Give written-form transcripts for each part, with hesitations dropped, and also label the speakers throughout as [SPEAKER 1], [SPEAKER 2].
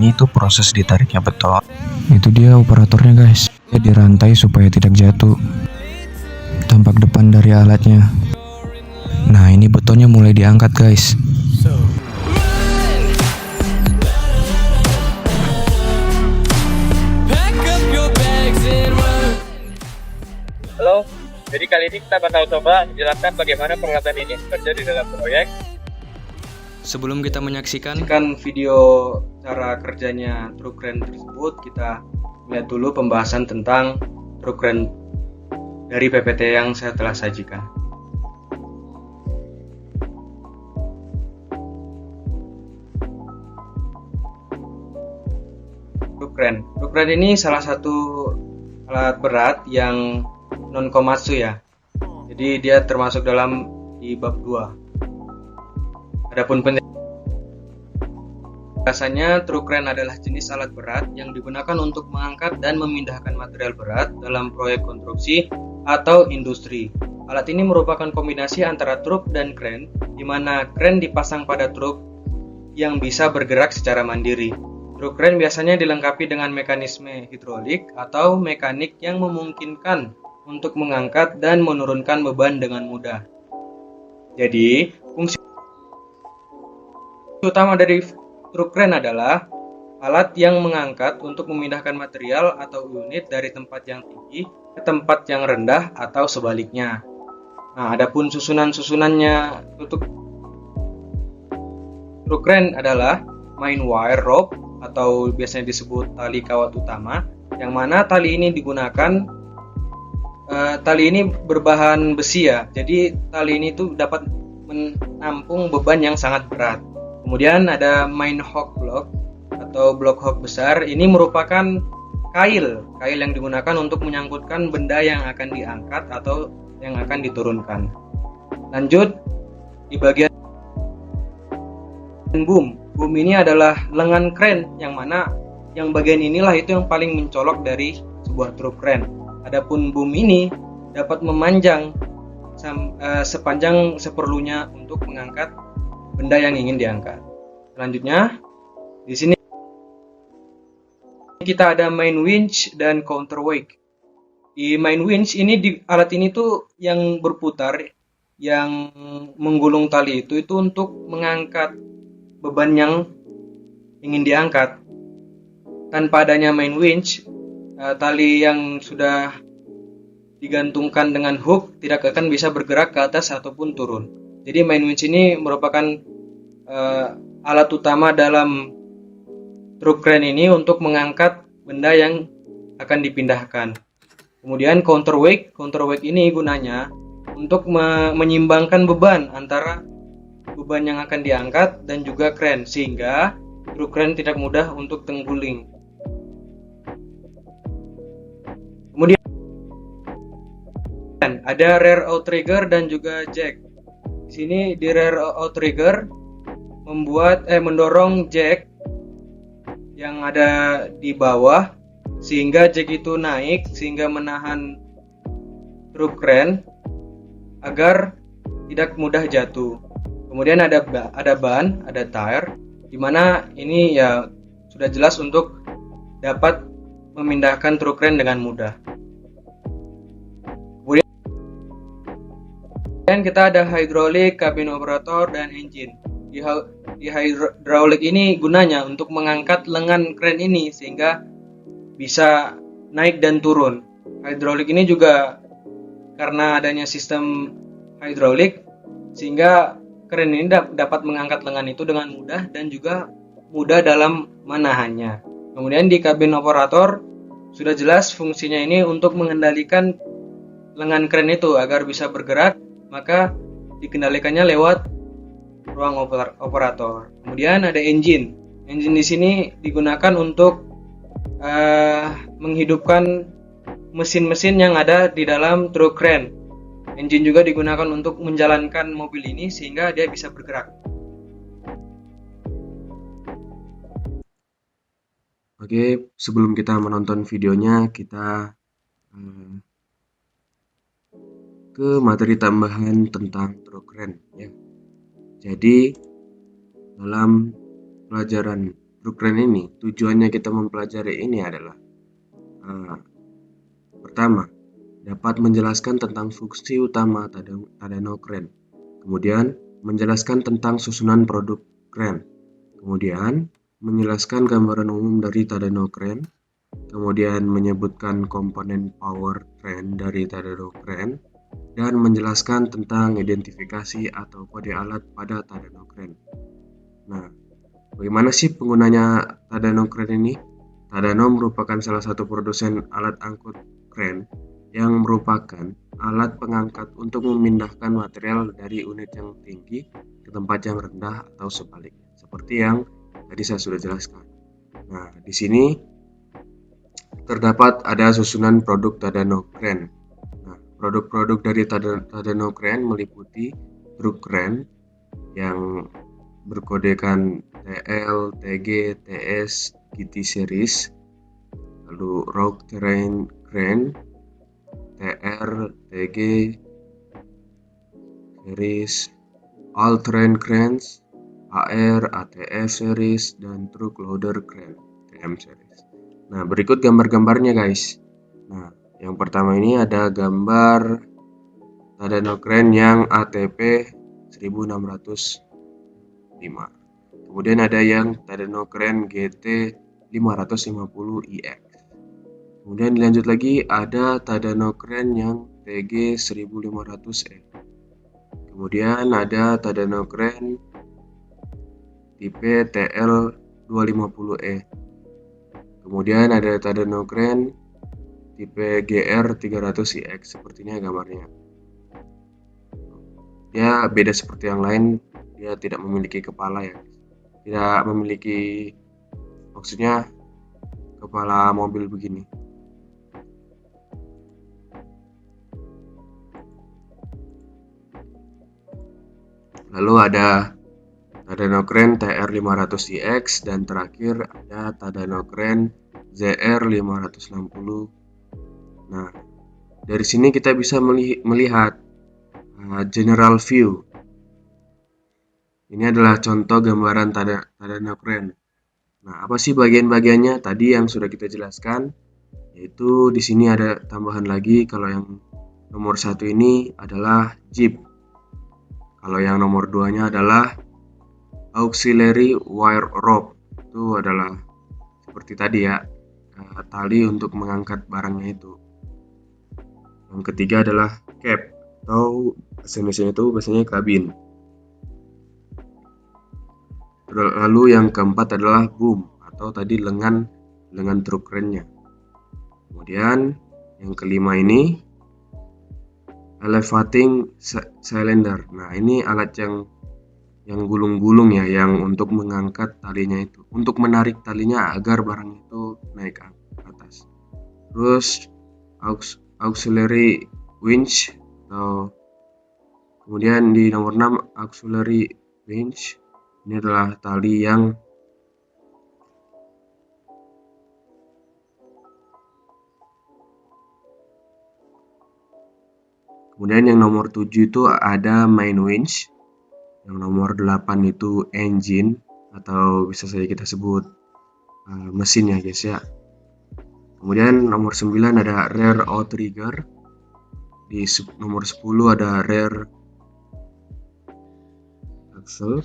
[SPEAKER 1] ini tuh proses ditariknya beton.
[SPEAKER 2] Itu dia operatornya guys. Dia dirantai supaya tidak jatuh. Tampak depan dari alatnya. Nah, ini betonnya mulai diangkat guys.
[SPEAKER 3] Halo, jadi kali ini kita bakal coba jelaskan bagaimana peralatan ini bekerja di dalam proyek.
[SPEAKER 2] Sebelum kita menyaksikan
[SPEAKER 4] video cara kerjanya truk crane tersebut, kita lihat dulu pembahasan tentang truk crane dari PPT yang saya telah sajikan. Truk crane ini salah satu alat berat yang non komatsu ya. Jadi dia termasuk dalam di bab 2. Adapun penjelasannya, truk crane adalah jenis alat berat yang digunakan untuk mengangkat dan memindahkan material berat dalam proyek konstruksi atau industri. Alat ini merupakan kombinasi antara truk dan crane, di mana crane dipasang pada truk yang bisa bergerak secara mandiri. Truk crane biasanya dilengkapi dengan mekanisme hidrolik atau mekanik yang memungkinkan untuk mengangkat dan menurunkan beban dengan mudah. Jadi, fungsi utama dari truk crane adalah alat yang mengangkat untuk memindahkan material atau unit dari tempat yang tinggi ke tempat yang rendah atau sebaliknya. Nah, adapun susunan-susunannya untuk truk crane adalah main wire rope atau biasanya disebut tali kawat utama, yang mana tali ini digunakan tali ini berbahan besi ya, jadi tali ini tuh dapat menampung beban yang sangat berat. Kemudian ada main hook block atau blok hook besar. Ini merupakan kail yang digunakan untuk menyangkutkan benda yang akan diangkat atau yang akan diturunkan. Lanjut di bagian boom. Boom ini adalah lengan crane, yang mana yang bagian inilah itu yang paling mencolok dari sebuah truk crane. Adapun boom ini dapat memanjang sepanjang seperlunya untuk mengangkat benda yang ingin diangkat. Selanjutnya, di sini kita ada main winch dan counterweight. Di main winch ini alat ini tuh yang berputar, yang menggulung tali itu untuk mengangkat beban yang ingin diangkat. Tanpa adanya main winch, tali yang sudah digantungkan dengan hook tidak akan bisa bergerak ke atas ataupun turun. Jadi main winch ini merupakan alat utama dalam truk crane ini untuk mengangkat benda yang akan dipindahkan. Kemudian counterweight ini gunanya untuk menyimbangkan beban antara beban yang akan diangkat dan juga crane, sehingga truk crane tidak mudah untuk tengguling. Kemudian ada rear outrigger dan juga jack. Di sini di rear outrigger mendorong jack yang ada di bawah, sehingga jack itu naik sehingga menahan truk crane agar tidak mudah jatuh. Kemudian ada ban, ada tire, di mana ini ya sudah jelas untuk dapat memindahkan truk crane dengan mudah. Kemudian kita ada hidrolik, kabin operator, dan engine. Di hidrolik ini gunanya untuk mengangkat lengan crane ini sehingga bisa naik dan turun. Hidrolik ini juga karena adanya sistem hidrolik sehingga crane ini dapat mengangkat lengan itu dengan mudah dan juga mudah dalam menahannya. Kemudian di kabin operator sudah jelas fungsinya ini untuk mengendalikan lengan crane itu agar bisa bergerak, maka dikendalikannya lewat ruang operator. Kemudian ada engine. Engine di sini digunakan untuk menghidupkan mesin-mesin yang ada di dalam truk crane. Engine juga digunakan untuk menjalankan mobil ini sehingga dia bisa bergerak. Oke, sebelum kita menonton videonya, kita ke materi tambahan tentang truk crane ya. Jadi dalam pelajaran
[SPEAKER 5] truk keren ini, tujuannya kita mempelajari ini adalah pertama, dapat menjelaskan tentang fungsi utama Tadano Crane. Kemudian, menjelaskan tentang susunan produk kren. Kemudian, menjelaskan gambaran umum dari Tadano Crane. Kemudian, menyebutkan komponen power train dari Tadano Crane. Dan menjelaskan tentang identifikasi atau kode alat pada Tadano Crane. Nah, bagaimana sih penggunanya Tadano Crane ini? Tadano merupakan salah satu produsen alat angkut kren yang merupakan alat pengangkat untuk memindahkan material dari unit yang tinggi ke tempat yang rendah atau sebaliknya, seperti yang tadi saya sudah jelaskan. Nah, di sini terdapat ada susunan produk Tadano Crane. Nah, produk-produk dari Tadano Crane meliputi truk kren yang berkodekan TL, TG, TS, GT series, lalu Rock Terrain Crane, TR, TG series, All Terrain Cranes, AR, ATF series, dan Truck Loader Crane, TM series. Nah, berikut gambar-gambarnya guys. Nah, yang pertama ini ada gambar Tadano Crane yang ATP 1605. Kemudian ada yang Tadano Crane GT 550IX. Kemudian dilanjut lagi ada Tadano Crane yang TG 1500E. Kemudian ada Tadano Crane tipe TL 250E. Kemudian ada Tadano Crane tipe GR 300IX. Sepertinya gambarnya. Dia beda seperti yang lain, dia tidak memiliki kepala ya. Tidak memiliki, maksudnya kepala mobil begini. Lalu ada Tadano Crane TR500IX dan terakhir ada Tadano Crane ZR560. Nah, dari sini kita bisa melihat general view. Ini adalah contoh gambaran Tadano Crane. Nah, apa sih bagian-bagiannya? Tadi yang sudah kita jelaskan, yaitu di sini ada tambahan lagi. Kalau yang nomor 1 ini adalah jeep. Kalau yang nomor 2-nya adalah auxiliary wire rope. Itu adalah seperti tadi ya, tali untuk mengangkat barangnya itu. Yang ketiga adalah cab atau bahasa Indonesia itu biasanya kabin. Lalu yang keempat adalah boom atau tadi lengan truk krennya. Kemudian yang kelima ini elevating cylinder. Nah, ini alat yang gulung-gulung ya, yang untuk mengangkat talinya itu, untuk menarik talinya agar barang itu naik ke atas. Terus auxiliary winch atau kemudian di nomor 6 auxiliary winch. Ini adalah tali yang kemudian yang nomor 7 itu ada main winch. Yang nomor 8 itu engine atau bisa saja kita sebut mesin ya guys ya. Kemudian nomor 9 ada rear outrigger. Di nomor 10 ada rear axle.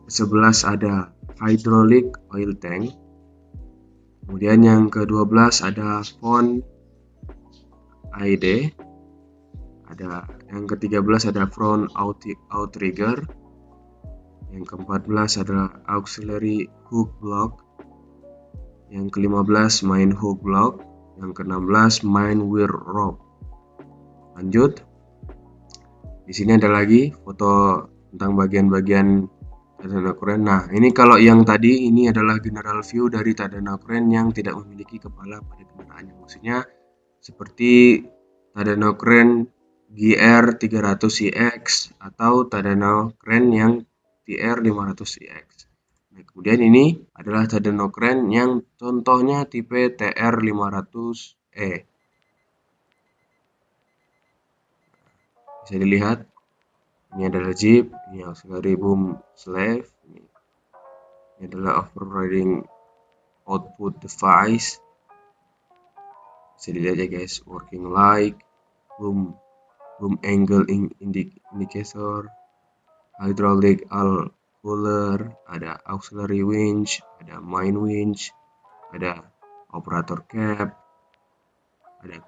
[SPEAKER 5] 11 ada hydraulic oil tank. Kemudian yang ke-12 ada front ID. Ada yang ke-13 ada front outrigger. Yang ke-14 adalah auxiliary hook block. Yang ke-15 main hook block. Yang ke-16 main weir rope. Lanjut. Di sini ada lagi foto tentang bagian-bagian Tadano Crane. Nah, ini kalau yang tadi ini adalah general view dari Tadano Crane yang tidak memiliki kepala pada kendaraannya. Maksudnya seperti Tadano Crane GR 300IX atau Tadano Crane yang TR 500IX. Nah, kemudian ini adalah Tadano Crane yang contohnya tipe TR 500E. Bisa dilihat, ini adalah jeep, ini auxiliary boom slave, ini Ini adalah overriding output device. Bisa dilihat ya guys, working light, boom angle indicator, hydraulic oil cooler, ada auxiliary winch, ada main winch, ada operator cap, ada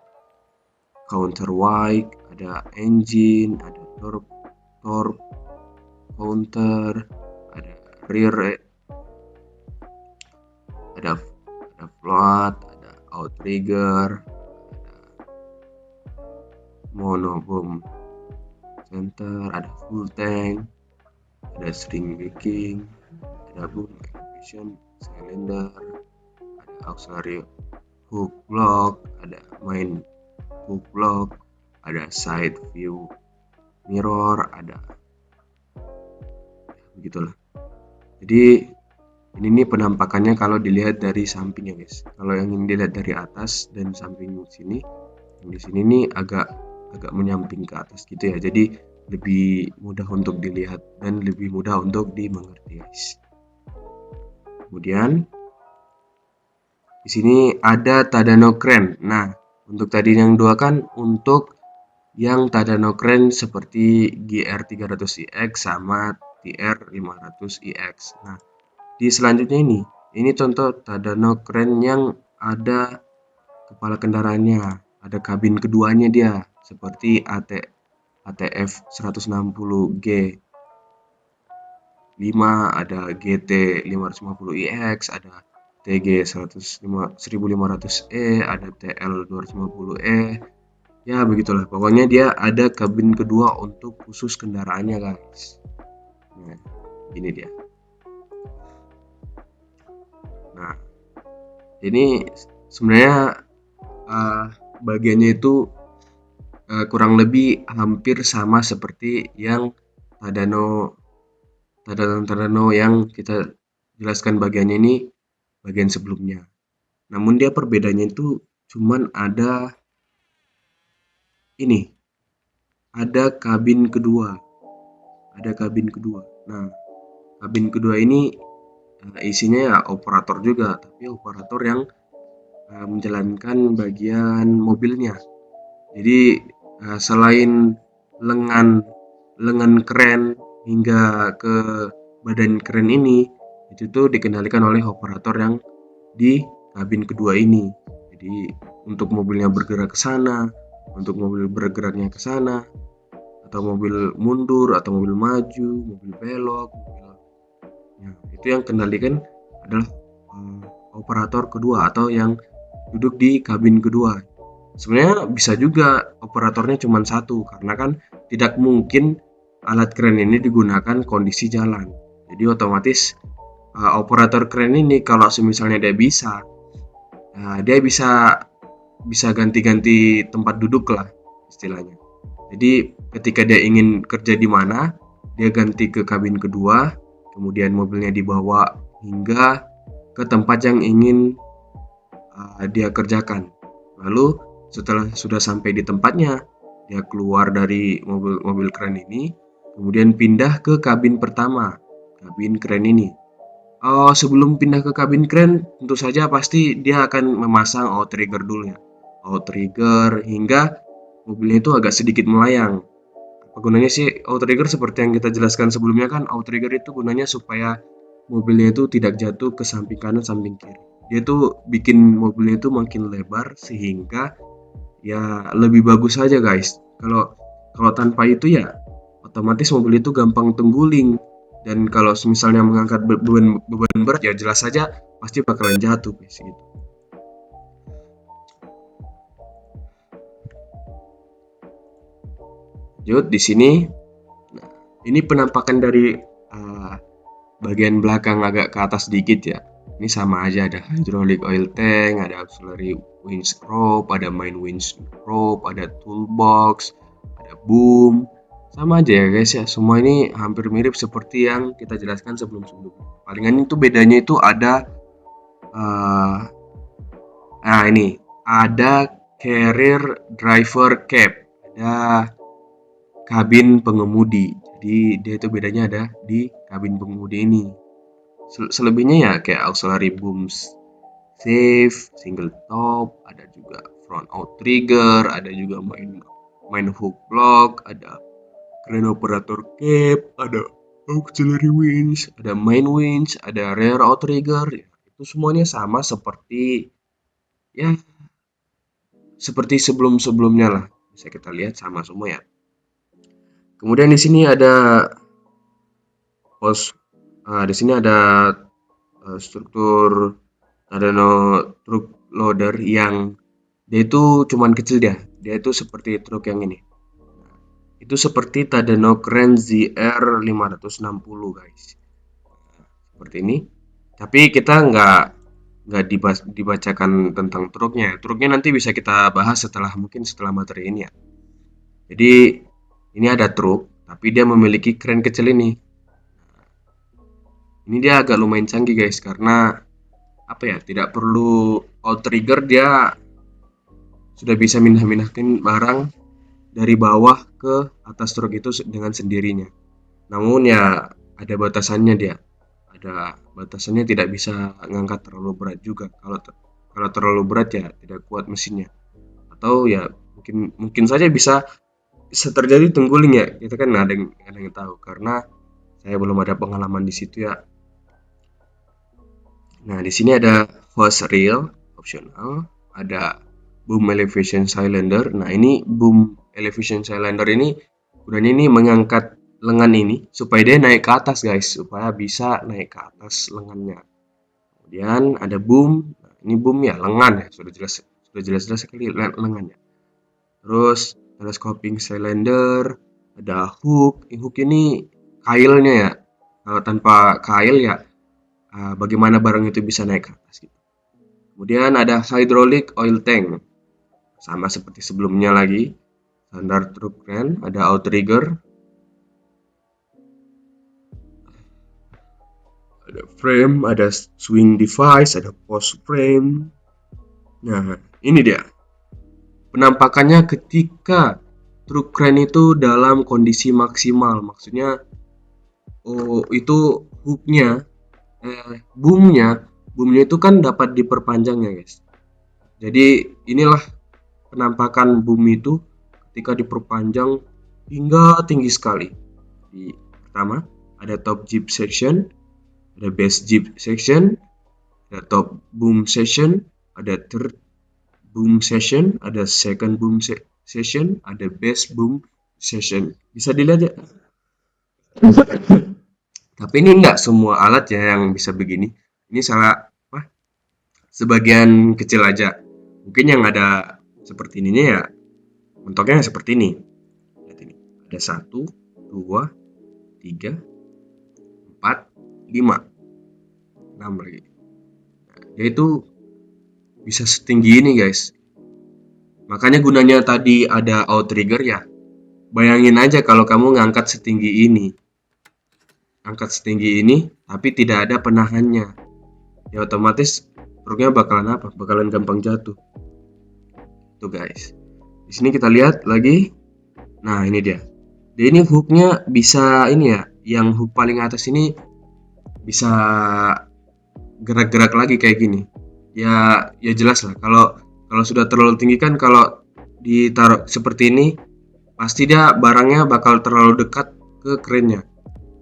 [SPEAKER 5] counter wake, ada engine, ada torque counter, ada rear, ada float, ada outrigger, mono boom center, ada full tank, ada string breaking, ada boom execution cylinder, ada auxiliary hook block, ada main hook block, ada side view mirror, ada begitulah. Jadi ini nih penampakannya kalau dilihat dari sampingnya guys. Kalau yang ini dilihat dari atas dan samping sini, yang di sini nih agak menyamping ke atas gitu ya. Jadi lebih mudah untuk dilihat dan lebih mudah untuk dimengerti guys. Kemudian di sini ada Tadano Crane. Nah, untuk tadi yang dua kan untuk yang Tadano Crane seperti GR300iX sama TR500iX. Nah, di selanjutnya ini contoh Tadano Crane yang ada kepala kendaraannya, ada kabin keduanya dia seperti ATF 160G 5, ada GT 550iX, ada TG 1500E, ada TL 250E. Ya begitulah, pokoknya dia ada kabin kedua untuk khusus kendaraannya guys. Nah, ini dia. Nah, ini sebenarnya bagiannya itu kurang lebih hampir sama seperti yang Tadano yang kita jelaskan bagiannya ini bagian sebelumnya. Namun dia perbedaannya itu cuman ada ini, ada kabin kedua. Nah, kabin kedua ini isinya ya operator juga, tapi operator yang menjalankan bagian mobilnya. Jadi selain lengan kren hingga ke badan kren ini, itu tuh dikendalikan oleh operator yang di kabin kedua ini. Jadi untuk mobilnya bergerak ke sana, untuk mobil bergeraknya ke sana, atau mobil mundur, atau mobil maju, mobil belok, ya, itu yang kendalikan adalah operator kedua atau yang duduk di kabin kedua. Sebenarnya bisa juga operatornya cuma satu, karena kan tidak mungkin alat kren ini digunakan kondisi jalan. Jadi otomatis operator kren ini kalau misalnya dia bisa ganti-ganti tempat duduk lah istilahnya. Jadi ketika dia ingin kerja di mana, dia ganti ke kabin kedua, kemudian mobilnya dibawa hingga ke tempat yang ingin dia kerjakan. Lalu setelah sudah sampai di tempatnya, dia keluar dari mobil kren ini, kemudian pindah ke kabin pertama, kabin kren ini. Sebelum pindah ke kabin kren, tentu saja pasti dia akan memasang outrigger dulu ya. Outrigger hingga mobilnya itu agak sedikit melayang. Apa gunanya sih outrigger? Seperti yang kita jelaskan sebelumnya kan, outrigger itu gunanya supaya mobilnya itu tidak jatuh ke samping kanan, samping kiri. Dia tuh bikin mobilnya itu makin lebar sehingga ya lebih bagus saja guys. Kalau tanpa itu ya otomatis mobil itu gampang tengguling, dan kalau misalnya mengangkat beban berat ya jelas saja pasti bakalan jatuh guys gitu. Lanjut di sini. Nah, ini penampakan dari bagian belakang agak ke atas sedikit ya. Ini sama aja, ada hydraulic oil tank, ada auxiliary winch rope, ada main winch rope, ada toolbox, ada boom. Sama aja ya guys ya, semua ini hampir mirip seperti yang kita jelaskan sebelum-sebelumnya. Palingan itu bedanya itu ada ini ada carrier driver cab, ada kabin pengemudi. Jadi dia itu bedanya ada di kabin pengemudi ini. Selebihnya ya kayak auxiliary boom safe, single top, ada juga front outrigger, ada juga main hook block, ada crane operator cap, ada auxiliary winch, ada main winch, ada rear outrigger. Ya, itu semuanya sama seperti sebelum-sebelumnya lah. Bisa kita lihat sama semua ya. Kemudian di sini ada struktur truk loader yang dia itu cuman kecil dia itu seperti truk yang ini. Itu seperti Tadano Crane ZR 560 guys. Seperti ini. Tapi kita nggak dibacakan tentang truknya. Truknya nanti bisa kita bahas setelah materi ini ya. Jadi ini ada truk, tapi dia memiliki crane kecil ini. Ini dia agak lumayan canggih guys, karena tidak perlu outrigger, dia sudah bisa mindah-mindahkan barang dari bawah ke atas truk itu dengan sendirinya. Namun ya ada batasannya dia. Ada batasannya, tidak bisa ngangkat terlalu berat juga. Kalau terlalu berat ya tidak kuat mesinnya. Atau ya mungkin saja bisa terjadi tengguling ya. Kita kan ada yang tahu karena saya belum ada pengalaman di situ ya. Nah, di sini ada hose reel opsional, ada boom elevation cylinder. Nah, ini boom elevation cylinder ini gunanya ini mengangkat lengan ini supaya dia naik ke atas guys, supaya bisa naik ke atas lengannya. Kemudian ada boom. Nah, ini boom ya, lengan ya, sudah jelas sekali lengannya. Terus telescoping cylinder, ada hook. Hook ini kailnya ya. Kalau tanpa kail ya bagaimana barang itu bisa naik ke atas gitu. Kemudian ada hydraulic oil tank. Sama seperti sebelumnya lagi. Standar truk crane, ada outrigger, ada frame, ada swing device, ada post frame. Nah, ini dia penampakannya ketika truk crane itu dalam kondisi maksimal. Maksudnya itu hooknya, boomnya itu kan dapat diperpanjang ya guys. Jadi inilah penampakan boom itu ketika diperpanjang hingga tinggi sekali. Pertama ada top jib section, ada base jib section, ada top boom section, ada third boom section, ada second boom section, ada base boom section. Bisa dilihat ya. Tapi ini enggak semua alat ya yang bisa begini. Ini sebagian kecil aja. Mungkin yang ada seperti ininya ya, bentuknya seperti ini. Lihat ini. Ada 1, 2, 3, 4, 5, 6 lagi. Nah, yaitu bisa setinggi ini guys. Makanya gunanya tadi ada outrigger ya. Bayangin aja kalau kamu ngangkat setinggi ini. Angkat setinggi ini tapi tidak ada penahannya. Ya otomatis truknya bakalan gampang jatuh. Tuh guys. Di sini kita lihat lagi. Nah, ini dia. Dia ini hooknya bisa ini ya, yang hook paling atas ini bisa gerak-gerak lagi kayak gini. Ya jelas lah. Kalau sudah terlalu tinggi kan, kalau ditaruh seperti ini, pasti dia barangnya bakal terlalu dekat ke crane-nya.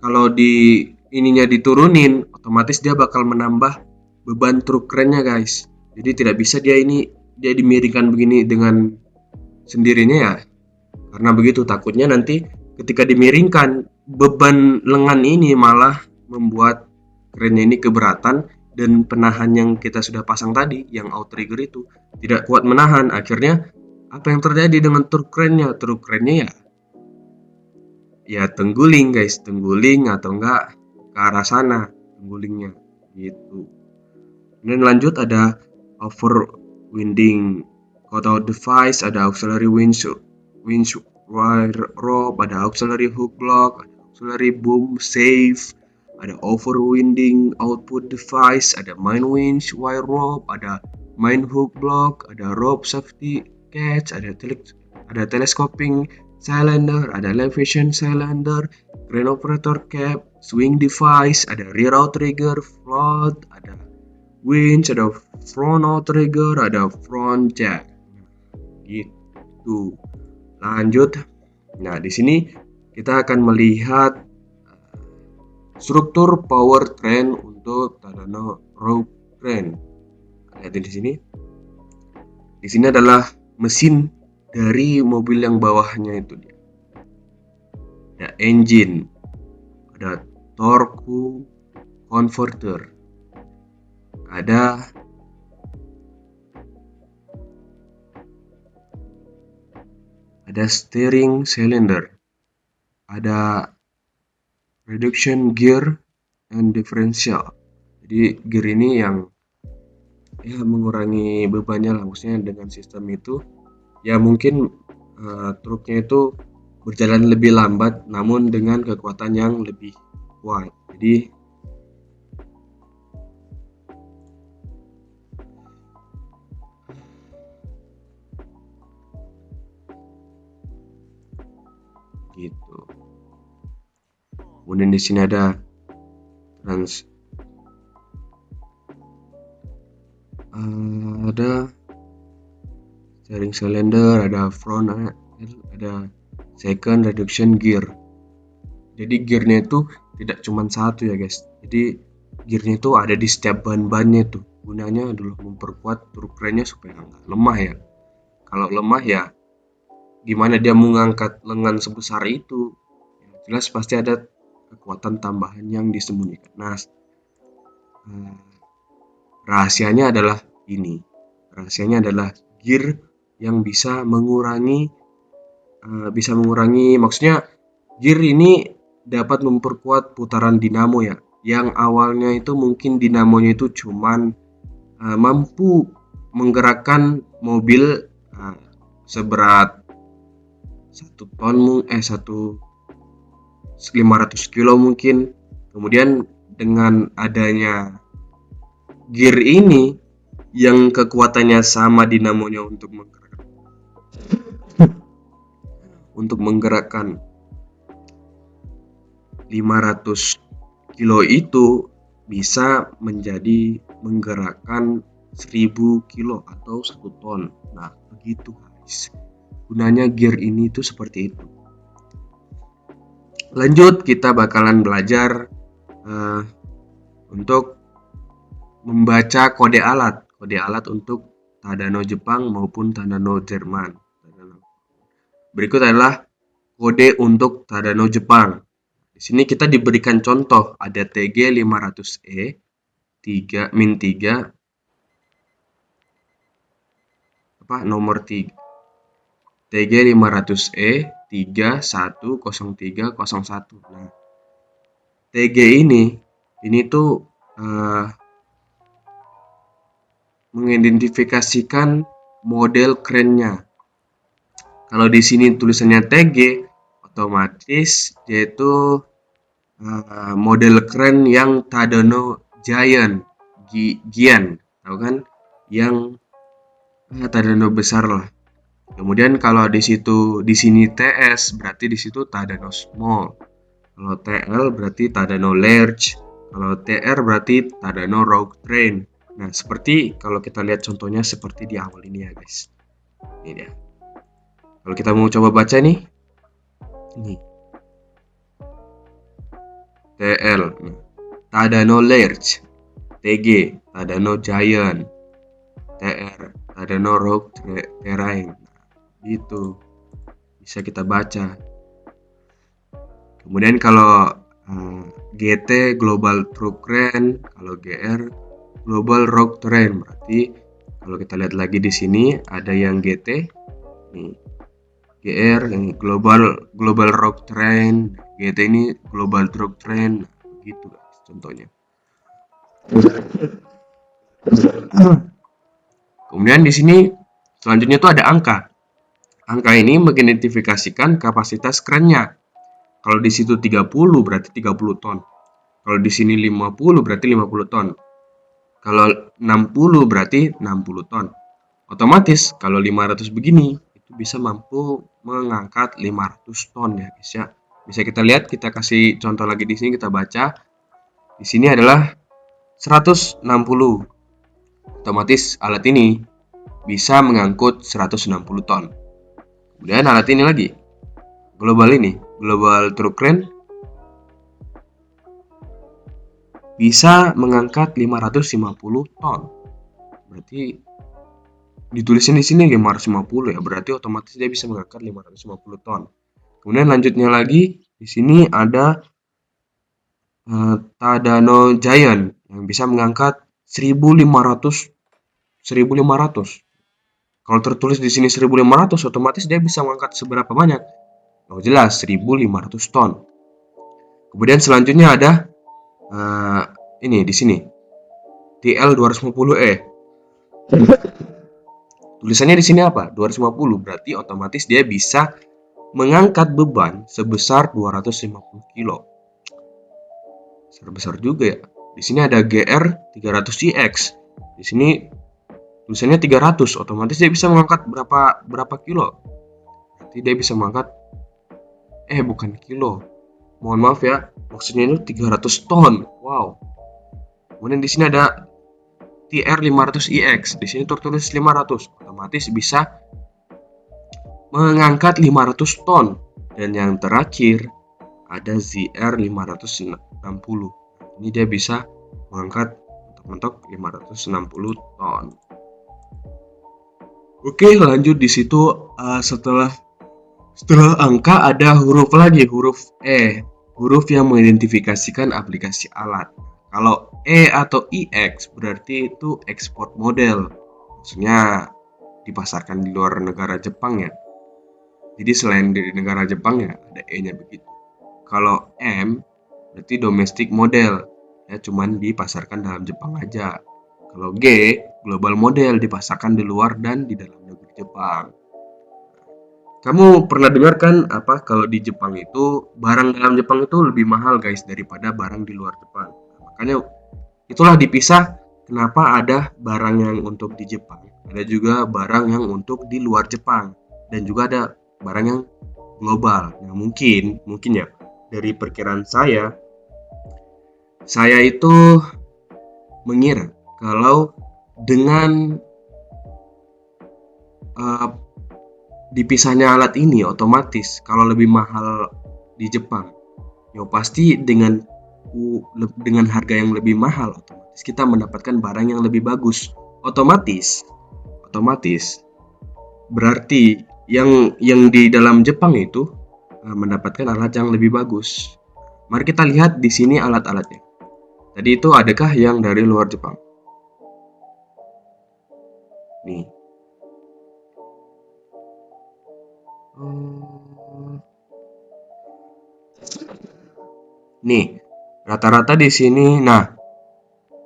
[SPEAKER 5] Kalau di ininya diturunin, otomatis dia bakal menambah beban truk crane-nya guys. Jadi tidak bisa dia dimiringkan begini dengan sendirinya ya. Karena begitu takutnya nanti ketika dimiringkan, beban lengan ini malah membuat crane-nya ini keberatan, dan penahan yang kita sudah pasang tadi, yang outrigger itu tidak kuat menahan. Akhirnya apa yang terjadi dengan truk crane-nya? Truk crane-nya ya tengguling guys, tengguling atau enggak ke arah sana tenggulingnya gitu. Kemudian lanjut ada overwinding cutout device, ada auxiliary winch wire rope, ada auxiliary hook block, ada auxiliary boom safe, ada overwinding output device, ada main winch wire rope, ada main hook block, ada rope safety catch, ada telescoping cylinder, ada elevation cylinder, crane operator cap, swing device, ada rear outrigger, float, ada winch, ada front outrigger, ada front jack. Gitu. Lanjut. Nah, di sini kita akan melihat struktur powertrain untuk Tadano Rogue Train. Lihat di sini. Di sini adalah mesin dari mobil yang bawahnya itu dia. Ada engine, ada torque converter, ada steering cylinder, ada reduction gear and differential. Jadi gear ini yang mengurangi bebannya lah, maksudnya dengan sistem itu ya mungkin truknya itu berjalan lebih lambat namun dengan kekuatan yang lebih kuat. Jadi gitu. Kemudian di sini ada ada steering cylinder, ada front, ada second reduction gear. Jadi gearnya itu tidak cuma satu ya guys. Jadi gearnya itu ada di setiap ban-bannya tuh. Gunanya adalah memperkuat truk kerennya supaya nggak lemah ya. Kalau lemah ya gimana dia mengangkat lengan sebesar itu? Ya, jelas pasti ada kekuatan tambahan yang disembunyikan. Nah, rahasianya adalah ini. Rahasianya adalah gear yang bisa mengurangi, maksudnya gear ini dapat memperkuat putaran dinamo ya. Yang awalnya itu mungkin dinamonya itu cuman mampu menggerakkan mobil seberat 1 ton 500 kilo mungkin. Kemudian dengan adanya gear ini yang kekuatannya sama dinamonya untuk menggerakkan 500 kilo itu bisa menjadi menggerakkan 1000 kilo atau 1 ton. Nah, begitu guys. Gunanya gear ini tuh seperti itu. Lanjut, kita bakalan belajar untuk membaca kode alat untuk Tadano Jepang maupun Tadano Jerman. Berikut adalah kode untuk Tadano Jepang. Di sini kita diberikan contoh, ada TG 500E 3 nomor 3. TG 500E 310301. Nah, TG ini tuh mengidentifikasikan model kerennya. Kalau di sini tulisannya TG, otomatis yaitu model keren yang Tadano Giant, tahu kan? Yang Tadano besar lah. Kemudian kalau di sini TS berarti di situ Tadano Small. Kalau TL berarti Tadano Large. Kalau TR berarti Tadano Rogue Train. Nah, seperti kalau kita lihat contohnya seperti di awal ini ya guys. Ini dia. Kalau kita mau coba baca nih. Ini. TL. Tadano Large. TG. Tadano Giant. TR. Tadano Rogue Terrain. Gitu. Bisa kita baca. Kemudian kalau GT Global Truck Train, kalau GR Global Rogue Terrain. Berarti kalau kita lihat lagi di sini ada yang GT, nih GR yang Global Rogue Terrain, GT ini Global Truck Train, gitu guys contohnya. Kemudian di sini selanjutnya tuh ada angka. Angka ini mengidentifikasikan kapasitas kerennya. Kalau di situ 30 berarti 30 ton. Kalau di sini 50 berarti 50 ton. Kalau 60 berarti 60 ton. Otomatis kalau 500 begini itu bisa mampu mengangkat 500 ton ya guys ya. Bisa kita lihat, kita kasih contoh lagi di sini, kita baca. Di sini adalah 160. Otomatis alat ini bisa mengangkut 160 ton. Kemudian alat ini lagi, global truck crane, bisa mengangkat 550 ton. Berarti ditulisnya di sini 550 ya, berarti otomatis dia bisa mengangkat 550 ton. Kemudian lanjutnya lagi, di sini ada Tadano Giant yang bisa mengangkat 1500. Kalau tertulis di sini 1500, otomatis dia bisa mengangkat seberapa banyak? Oh jelas, 1500 ton. Kemudian selanjutnya ada ini di sini TL250E. Tulisannya di sini apa? 250, berarti otomatis dia bisa mengangkat beban sebesar 250 kilo. Besar juga ya. Di sini ada GR300CX. Di sini tulisannya 300, otomatis dia bisa mengangkat berapa kilo? Berarti dia bisa mengangkat bukan kilo. Mohon maaf ya, maksudnya itu 300 ton. Wow. Kemudian di sini ada TR500EX. Di sini tertulis 500. Otomatis bisa mengangkat 500 ton. Dan yang terakhir ada ZR560. Ini dia bisa mengangkat mentok 560 ton. Oke, lanjut di situ setelah angka ada huruf lagi, huruf E. Huruf yang mengidentifikasikan aplikasi alat. Kalau E atau IX berarti itu ekspor model. Maksudnya dipasarkan di luar negara Jepang ya. Jadi selain dari negara Jepang ya ada E-nya begitu. Kalau M berarti domestic model. Ya cuman dipasarkan dalam Jepang aja. Kalau G global model, dipasarkan di luar dan di dalam negeri Jepang. Kamu pernah dengar kan apa kalau di Jepang itu barang dalam Jepang itu lebih mahal guys daripada barang di luar Jepang. Makanya itulah dipisah kenapa ada barang yang untuk di Jepang, ada juga barang yang untuk di luar Jepang, dan juga ada barang yang global. Nah mungkin ya dari perkiraan saya itu mengira kalau dengan dipisahnya alat ini otomatis kalau lebih mahal di Jepang ya pasti dengan harga yang lebih mahal otomatis kita mendapatkan barang yang lebih bagus. Otomatis berarti yang di dalam Jepang itu mendapatkan alat yang lebih bagus. Mari kita lihat di sini alat-alatnya. Tadi itu adakah yang dari luar Jepang? Nih. Nih, rata-rata di sini. Nah,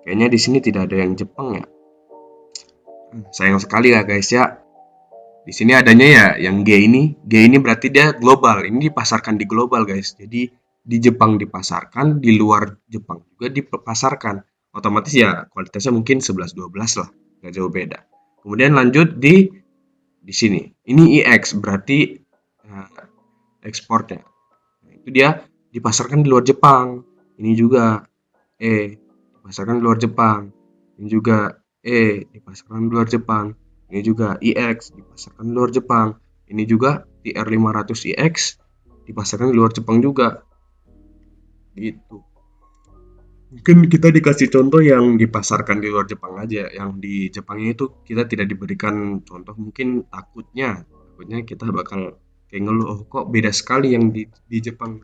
[SPEAKER 5] kayaknya di sini tidak ada yang Jepang ya. Sayang sekali ya guys ya. Di sini adanya ya yang G ini. G ini berarti dia global. Ini dipasarkan di global guys. Jadi di Jepang dipasarkan, di luar Jepang juga dipasarkan. Otomatis ya kualitasnya mungkin 11-12 lah, nggak jauh beda. Kemudian lanjut di sini. Ini IX berarti ekspornya. Nah, itu dia dipasarkan di luar Jepang. Ini juga dipasarkan di luar Jepang. Ini juga dipasarkan di luar Jepang. Ini juga IX dipasarkan di luar Jepang. Ini juga TR500EX dipasarkan di luar Jepang juga. Gitu. Mungkin kita dikasih contoh yang dipasarkan di luar Jepang aja. Yang di Jepangnya itu kita tidak diberikan contoh. Mungkin takutnya kita bakal kayak ngeluh, kok beda sekali yang di Jepang.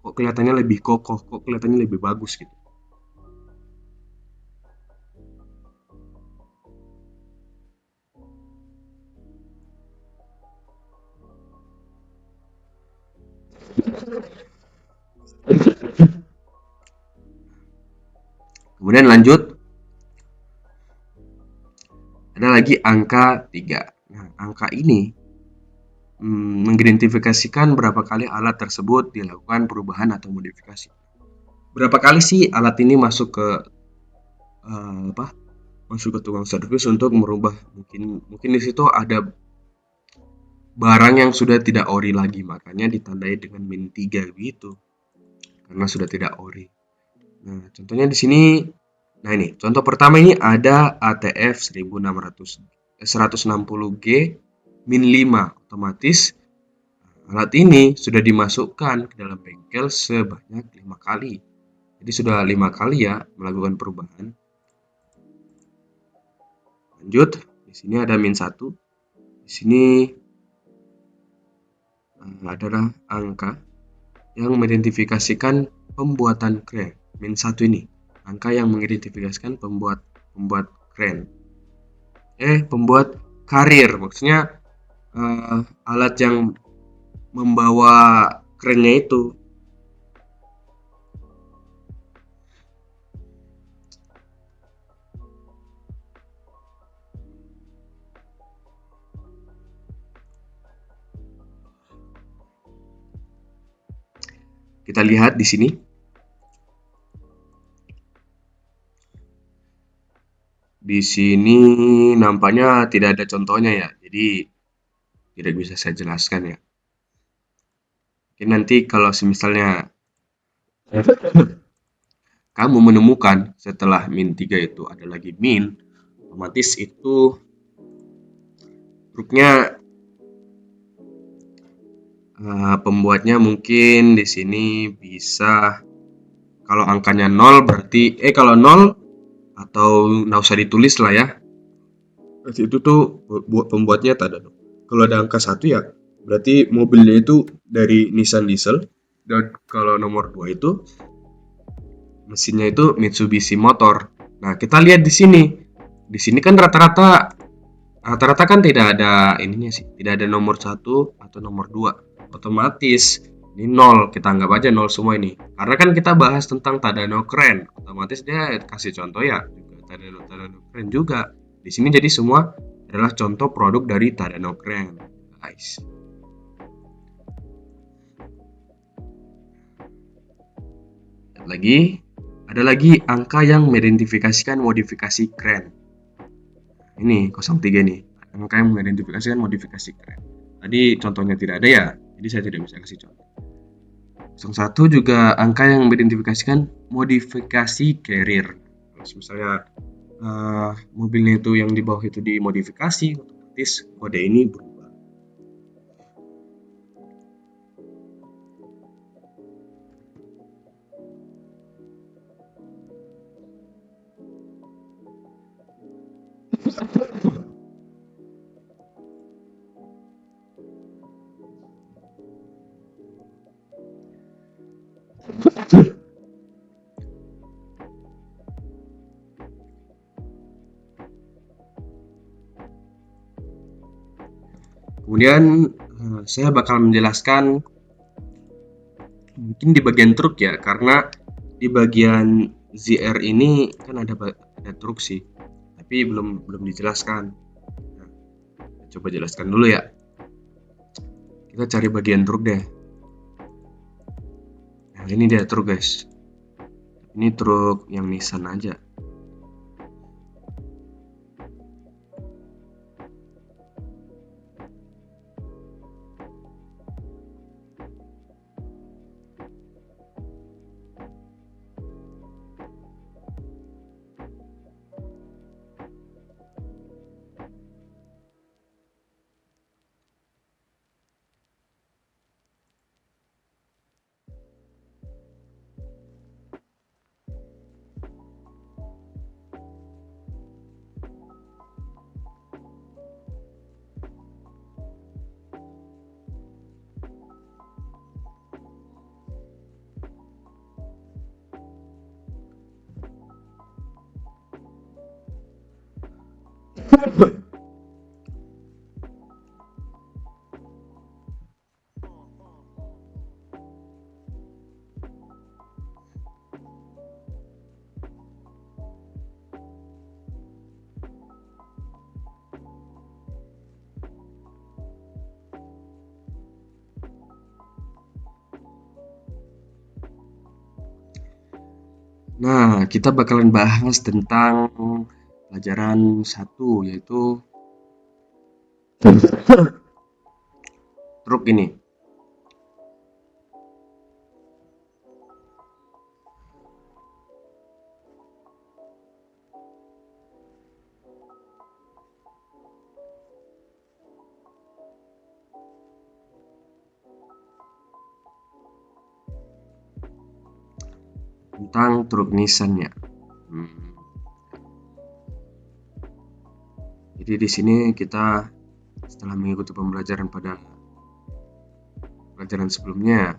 [SPEAKER 5] Kok kelihatannya lebih kokoh, kok kelihatannya lebih bagus gitu. Kemudian lanjut. Ada lagi angka 3. Nah, angka ini mengidentifikasikan berapa kali alat tersebut dilakukan perubahan atau modifikasi. Berapa kali sih alat ini masuk ke tukang servis untuk merubah? Mungkin di situ ada barang yang sudah tidak ori lagi, makanya ditandai dengan min 3 gitu. Karena sudah tidak ori. Nah, contohnya di sini, nah ini, contoh pertama ini ada ATF 160G min 5, otomatis alat ini sudah dimasukkan ke dalam bengkel sebanyak 5 kali. Jadi sudah 5 kali ya melakukan perubahan. Lanjut, di sini ada min 1. Di sini adalah angka yang mengidentifikasikan pembuatan kren. Min 1 ini, angka yang mengidentifikasikan pembuat kren. Pembuat karir, maksudnya alat yang membawa kerennya itu. Kita lihat di sini. Di sini nampaknya tidak ada contohnya ya, jadi tidak bisa saya jelaskan ya. Mungkin nanti kalau misalnya kamu menemukan setelah min 3 itu ada lagi min, otomatis itu truknya pembuatnya mungkin di sini bisa, kalau angkanya 0 berarti kalau 0 atau nggak usah ditulis lah ya. Berarti itu tuh buat pembuatnya Tadano. Kalau ada angka 1 ya berarti mobilnya itu dari Nissan Diesel, dan kalau nomor 2 itu mesinnya itu Mitsubishi Motor. Nah, kita lihat di sini. Di sini kan rata-rata kan tidak ada ininya sih, tidak ada nomor 1 atau nomor 2. Otomatis ini 0, kita anggap aja 0 semua ini. Karena kan kita bahas tentang Tadano Kren, otomatis dia kasih contoh ya juga Tadano Kren juga. Di sini jadi semua adalah contoh produk dari Tadano Kren, guys. Ada lagi angka yang mengidentifikasikan modifikasi kren. Ini 03 nih, angka yang mengidentifikasikan modifikasi kren. Tadi contohnya tidak ada ya, jadi saya tidak bisa kasih contoh. 01 juga angka yang mengidentifikasikan modifikasi carrier. Kalau misalnya mobilnya itu yang di bawah itu dimodifikasi, otomatis kode ini berubah. Kemudian saya bakal menjelaskan mungkin di bagian truk ya, karena di bagian ZR ini kan ada truk sih, tapi belum dijelaskan. Nah, coba jelaskan dulu ya. Kita cari bagian truk deh. Nah, ini dia truk guys. Ini truk yang Nissan aja. Nah, kita bakalan bahas tentang pelajaran 1, yaitu truk ini. Tentang truk Nissan ya. Jadi di sini kita setelah mengikuti pembelajaran pada pelajaran sebelumnya,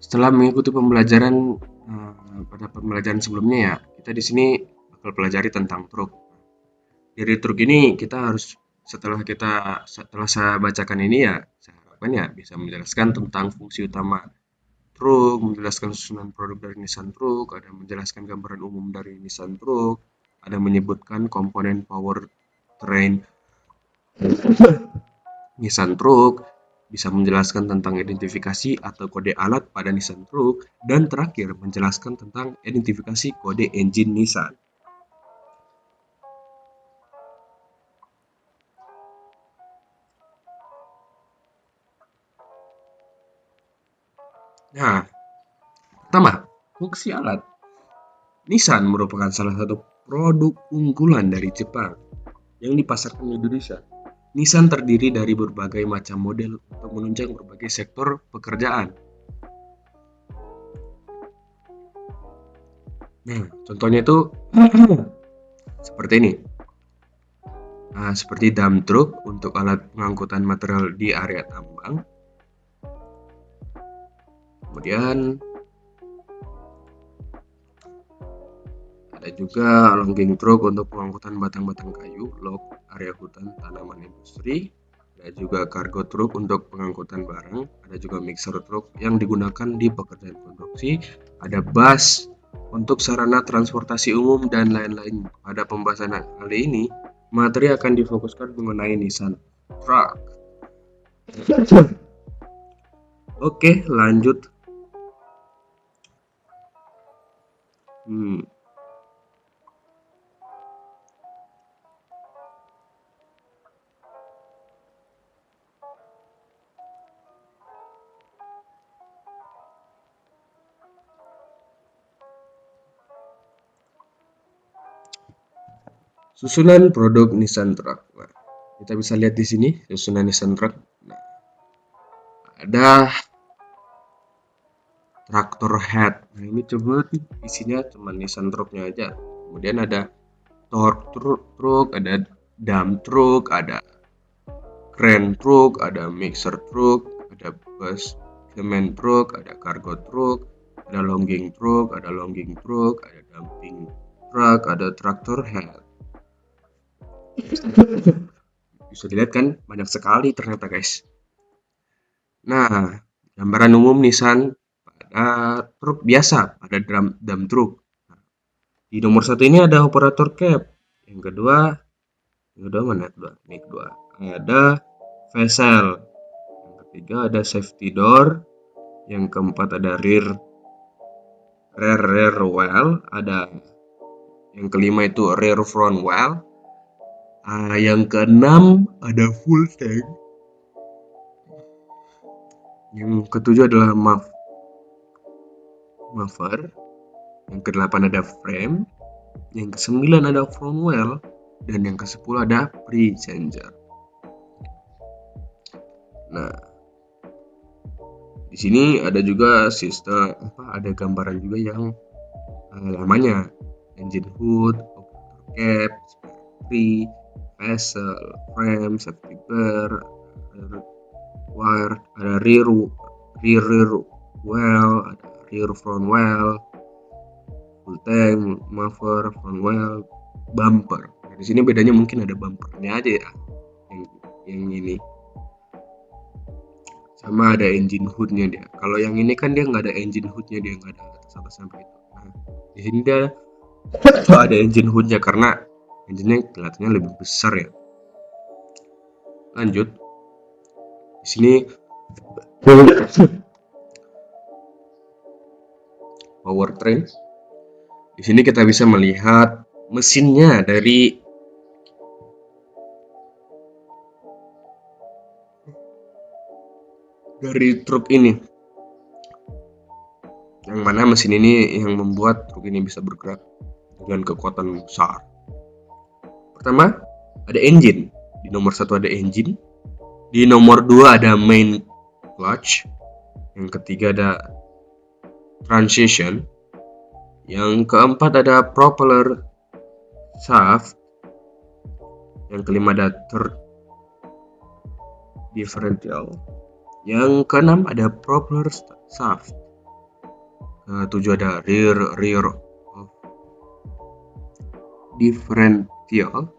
[SPEAKER 5] setelah mengikuti pembelajaran pada pembelajaran sebelumnya ya, kita di sini bakal pelajari tentang truk. Dari truk ini kita harus setelah saya bacakan ini ya, saya harapkan ya bisa menjelaskan tentang fungsi utama truk, menjelaskan susunan produk dari Nissan Truk, ada menjelaskan gambaran umum dari Nissan Truk, ada menyebutkan komponen powertrain Nissan Truk, bisa menjelaskan tentang identifikasi atau kode alat pada Nissan Truk, dan terakhir menjelaskan tentang identifikasi kode engine Nissan. Nah, pertama, fungsi alat. Nissan merupakan salah satu produk unggulan dari Jepang yang dipasarkan di Indonesia. Nissan terdiri dari berbagai macam model untuk menunjang berbagai sektor pekerjaan. Nah, contohnya itu seperti ini. Seperti dump truck untuk alat pengangkutan material di area tambang. Kemudian ada juga logging truck untuk pengangkutan batang-batang kayu, log area hutan, tanaman industri. Ada juga cargo truck untuk pengangkutan barang. Ada juga mixer truck yang digunakan di pekerjaan konstruksi. Ada bus untuk sarana transportasi umum dan lain-lain. Pada pembahasan kali ini, materi akan difokuskan mengenai Nissan Truck. Oke, lanjut. Susunan produk Nissan Truck. Nah, kita bisa lihat di sini susunan Nissan Truck. Nah, ada tractor head. Nah, ini coba isinya cuma Nissan Truck-nya aja. Kemudian ada torque truck, ada dump truck, ada crane truck, ada mixer truck, ada bus cement truck, ada cargo truck, ada logging truck, ada dumping truck, ada tractor head. Bisa dilihat kan, banyak sekali ternyata guys. Nah, gambaran umum Nissan pada truk biasa, pada dump truck. Nah, di nomor 1 ini ada operator cab. Yang kedua mana? Ini kedua. Ada vessel. Yang ketiga ada safety door. Yang keempat ada rear well. Ada yang kelima itu rear front well. Yang keenam ada full tank. Yang ketujuh adalah muffler. Yang kedelapan ada frame. Yang kesembilan ada front well. Dan yang ke-10 ada pre-changer. Nah, di sini ada juga sistem ada gambaran juga yang lamanya, engine hood, operator cap, spare vessel, frame, safety bar, wire, ada rear well, ada rear front well, full tank, muffler, front well, bumper. Nah, di sini bedanya mungkin ada bumpernya aja ya, yang ini. sama ada engine hoodnya dia. Kalau yang ini kan dia nggak ada engine hoodnya, dia nggak ada atas sampai itu. Nah, di sini dia ada engine hoodnya karena engine-nya kelihatannya lebih besar ya. Lanjut, di sini powertrain. Di sini kita bisa melihat mesinnya dari truk ini. Yang mana mesin ini yang membuat truk ini bisa bergerak dengan kekuatan besar. Pertama, ada engine. Di nomor 1 ada engine. Di nomor 2 ada main clutch. Yang ketiga ada transition. Yang keempat ada propeller shaft. Yang kelima ada third differential. Yang keenam ada propeller shaft. Ketujuh ada rear of differential.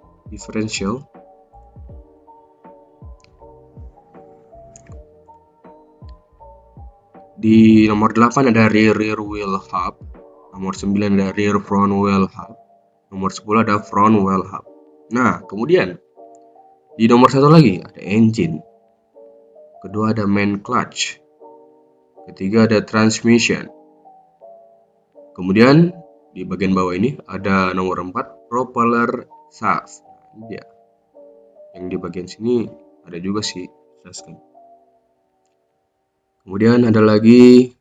[SPEAKER 5] Di nomor 8 ada rear wheel hub. Nomor 9 ada rear front wheel hub. Nomor 10 ada front wheel hub. Nah, kemudian di nomor 1 lagi ada engine. Kedua ada main clutch. Ketiga ada transmission. Kemudian di bagian bawah ini ada nomor 4 propeller shaft. Dia. Yang di bagian sini ada juga sih jelaskan. Kemudian ada lagi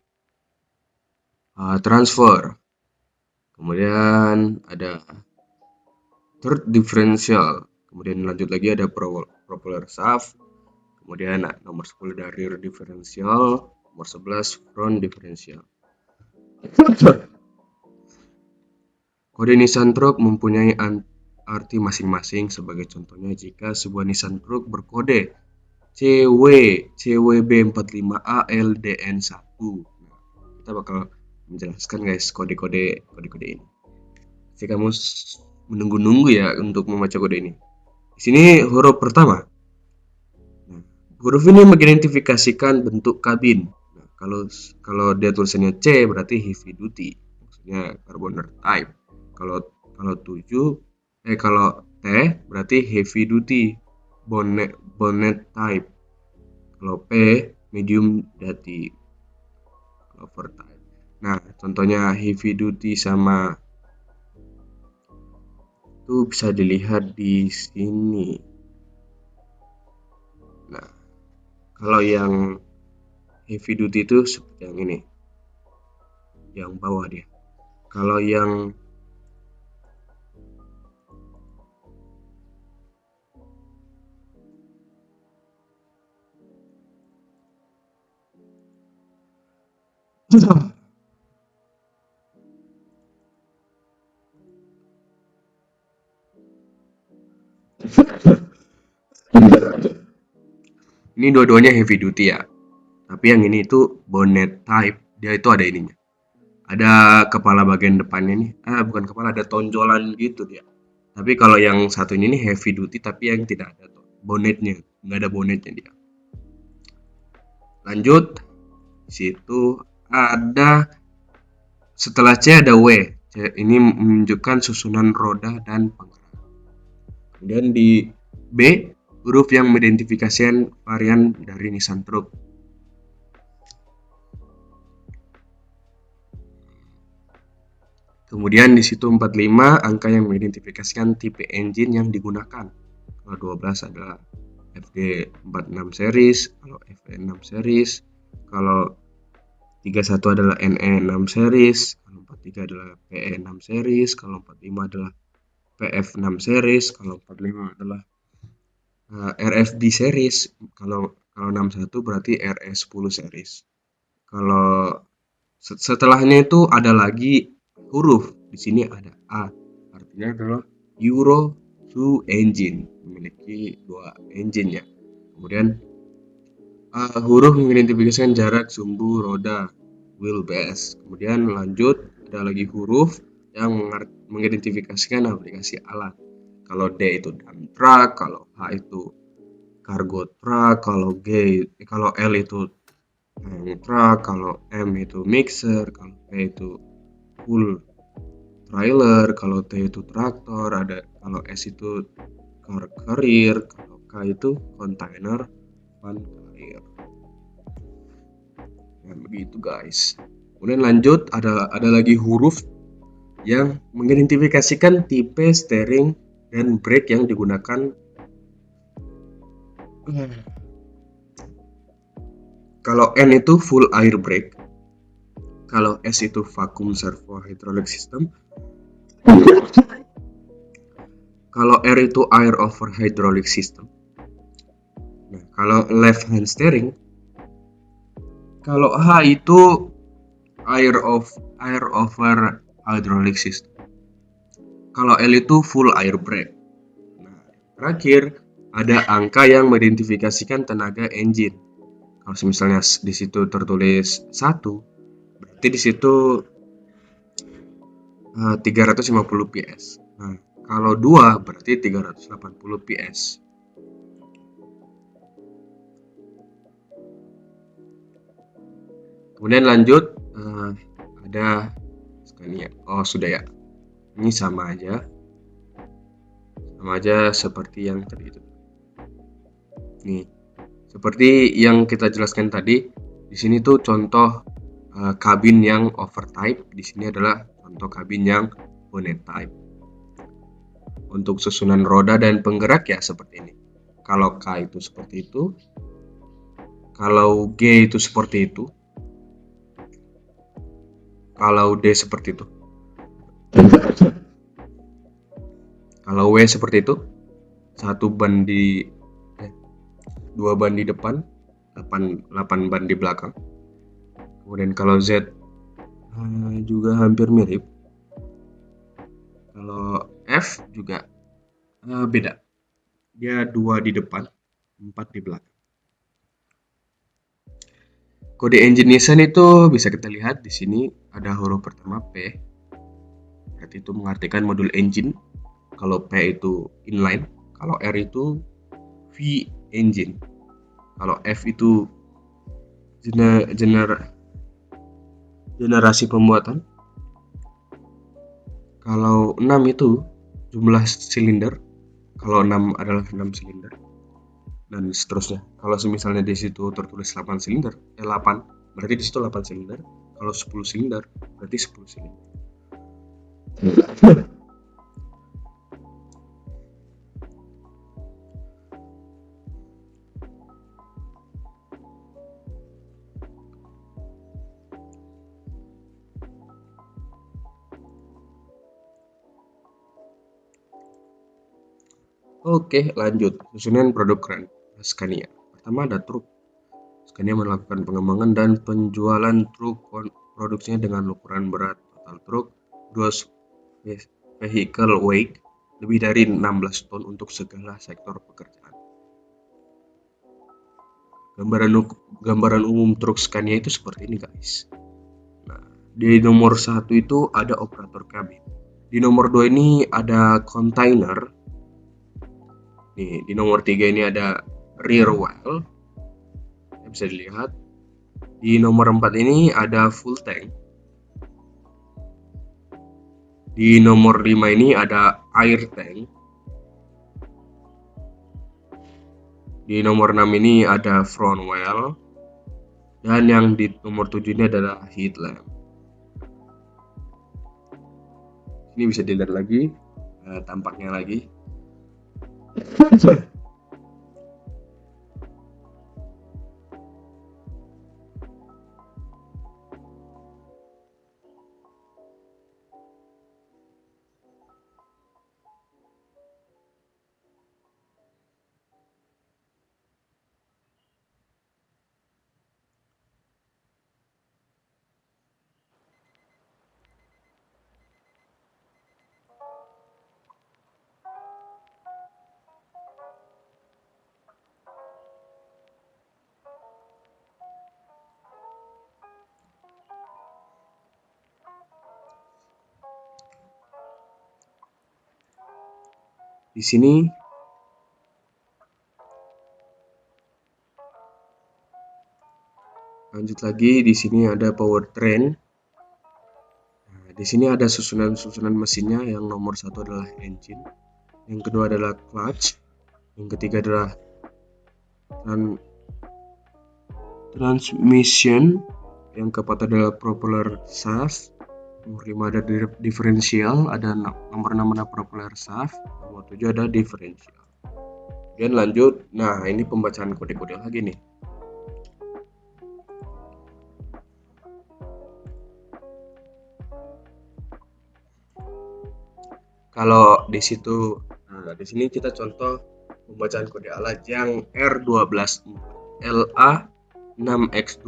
[SPEAKER 5] transfer. Kemudian ada third differential. Kemudian lanjut lagi ada propeller shaft. Kemudian nomor 10 ada rear differential. Nomor 11 front differential. Kode Nissan Truck mempunyai arti masing-masing. Sebagai contohnya, jika sebuah Nissan Truck berkode CWB45ALDN1. Nah, kita bakal menjelaskan guys kode-kode ini. Jadi kamu menunggu-nunggu ya untuk membaca kode ini. Di sini huruf pertama. Nah, huruf ini mengidentifikasikan bentuk kabin. Nah, kalau dia tulisannya C berarti heavy duty, maksudnya carboner type. Kalau T berarti heavy duty bonnet type. Kalau P medium duty lover type. Nah, contohnya heavy duty sama itu bisa dilihat di sini. Nah, kalau yang heavy duty itu seperti yang ini, yang bawah dia. Kalau yang ini dua-duanya heavy duty ya. Tapi yang ini itu bonnet type. Dia itu ada ininya. Ada kepala bagian depannya nih. Bukan kepala, ada tonjolan gitu dia. Tapi kalau yang satu ini nih heavy duty tapi yang tidak ada bonnetnya. Nggak ada bonnetnya dia. Lanjut. Di situ ada setelah C ada W. C ini menunjukkan susunan roda dan penggerak. Kemudian di B, huruf yang mengidentifikasikan varian dari Nissan Truck. Kemudian di situ 45 angka yang mengidentifikasikan tipe engine yang digunakan. Kalau 12 adalah FG46 series, kalau FE6 series, kalau 31 adalah NE6 series, kalau 43 adalah PE6 series, kalau 45 adalah PF6 series, kalau 45 adalah RFD series, kalau 61 berarti RE10 series. Kalau setelahnya itu ada lagi huruf, di sini ada A, artinya adalah Euro 2 engine, memiliki 2 engine ya. Kemudian huruf mengidentifikasikan jarak sumbu roda wheelbase. Kemudian lanjut ada lagi huruf yang mengidentifikasikan aplikasi alat. Kalau D itu dump truck, kalau H itu cargo truck, kalau L itu truck, kalau M itu mixer, kalau P itu full trailer, kalau T itu traktor, kalau S itu car carrier, kalau K itu container van carrier. Nah, begitu guys. Kemudian lanjut, ada lagi huruf yang mengidentifikasikan tipe steering dan brake yang digunakan. Kalau N itu full air brake, kalau S itu vacuum servo hydraulic system, kalau R itu air over hydraulic system. Nah, kalau left hand steering, kalau H itu air over hydraulic system. Kalau L itu full air brake. Nah, terakhir ada angka yang mengidentifikasikan tenaga engine. Kalau misalnya di situ tertulis 1, berarti di situ 350 PS. Nah, kalau 2 berarti 380 PS. Kemudian lanjut, ada Scania. Oh, sudah ya. Ini sama aja seperti yang tadi itu. Nih, seperti yang kita jelaskan tadi, di sini tuh contoh kabin yang overtype, di sini adalah contoh kabin yang bonnet type. Untuk susunan roda dan penggerak ya seperti ini. Kalau K itu seperti itu, kalau G itu seperti itu, kalau D seperti itu, kalau W seperti itu, 2 ban di depan, 8 ban di belakang. Kemudian kalau Z juga hampir mirip. Kalau F juga beda. Dia 2 di depan, 4 di belakang. Kode engine Nissan itu bisa kita lihat di sini ada huruf pertama P. Berarti itu mengartikan modul engine. Kalau P itu inline, kalau R itu V engine. Kalau F itu generasi pembuatan. Kalau 6 itu jumlah silinder. Kalau 6 adalah 6 silinder. Dan seterusnya. Kalau misalnya di situ tertulis 8 silinder, 8, berarti di situ 8 silinder. Kalau 10 silinder, berarti 10 silinder. Oke, lanjut. Susunan produk keren Scania. Pertama ada truk. Scania melakukan pengembangan dan penjualan truk produksinya dengan ukuran berat total truk gross vehicle weight lebih dari 16 ton untuk segala sektor pekerjaan. Gambaran umum truk Scania itu seperti ini guys. Nah, di nomor 1 itu ada operator kabin. Di nomor 2 ini ada container. Nih, di nomor 3 ini ada rear wheel. Bisa dilihat. Di nomor 4 ini ada full tank. Di nomor 5 ini ada air tank. Di nomor 6 ini ada front wheel. Dan yang di nomor 7 ini adalah headlamp. Ini bisa dilihat lagi tampaknya lagi. Di sini Lanjut lagi, di sini ada powertrain. Nah, di sini ada susunan mesinnya. Yang nomor 1 adalah engine, yang kedua adalah clutch, yang ketiga adalah transmission, yang keempat adalah propeller shaft, nomor 5 ada differential, ada nomor 6 ada propeller shaft, nomor 7 ada differential. Kemudian lanjut, nah ini pembacaan kode-kode lagi nih. Kalau di situ, nah di sini kita contoh pembacaan kode alat yang R12 LA6X2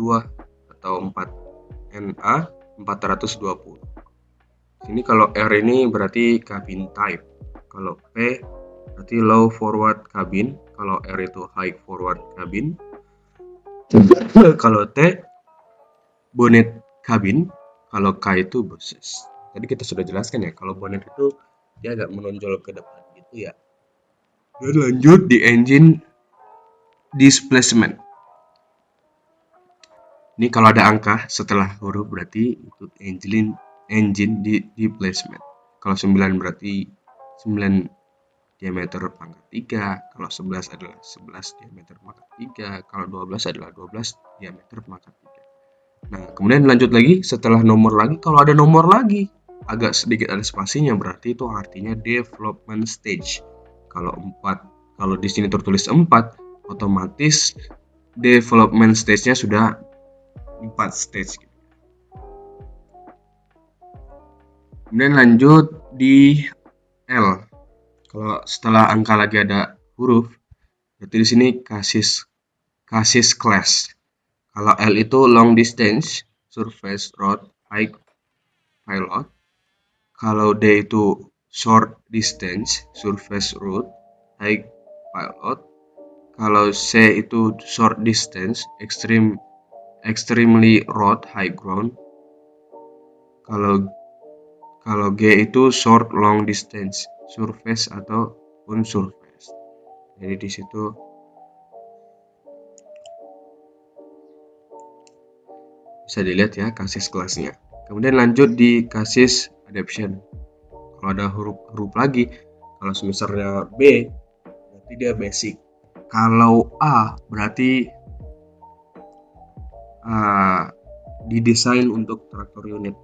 [SPEAKER 5] atau 4NA 420. Sini kalau R ini berarti cabin type, kalau P berarti low forward cabin, kalau R itu high forward cabin, kalau T bonnet cabin, kalau K itu bosses. Tadi kita sudah jelaskan ya, kalau bonnet itu dia agak menonjol ke depan gitu ya. Dan lanjut di engine displacement. Ini kalau ada angka setelah huruf berarti itu engine displacement. Kalau 9 berarti 9 diameter pangkat 3, kalau 11 adalah 11 diameter pangkat 3, kalau 12 adalah 12 diameter pangkat 3. Nah, kemudian lanjut lagi setelah nomor lagi, kalau ada nomor lagi agak sedikit ada spasinya berarti itu artinya development stage. Kalau di sini tertulis 4, otomatis development stage-nya sudah 4 stage. Kemudian lanjut di L. Kalau setelah angka lagi ada huruf, berarti di sini chassis class. Kalau L itu long distance surface road high pilot. Kalau D itu short distance surface road high pilot. Kalau C itu short distance extremely road high ground. Kalau G itu short long distance surface atau unsurface. Jadi di situ bisa dilihat ya chassis kelasnya. Kemudian lanjut di chassis adaptation. Kalau ada huruf lagi, kalau misalnya B berarti dia basic. Kalau A berarti didesain untuk traktor unit.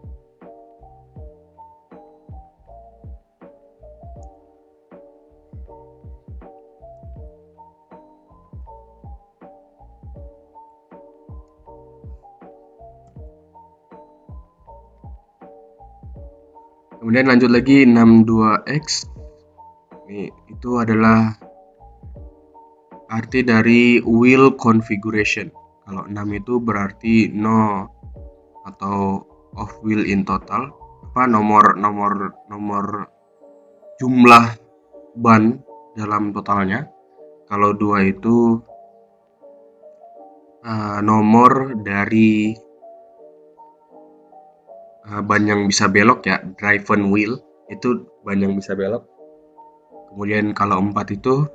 [SPEAKER 5] Kemudian lanjut lagi 62X. Ini itu adalah arti dari wheel configuration. Kalau 6 itu berarti no atau of wheel in total. Nomor jumlah ban dalam totalnya. Kalau 2 itu nomor dari ban yang bisa belok ya, driven wheel itu ban yang bisa belok. Kemudian kalau 4 itu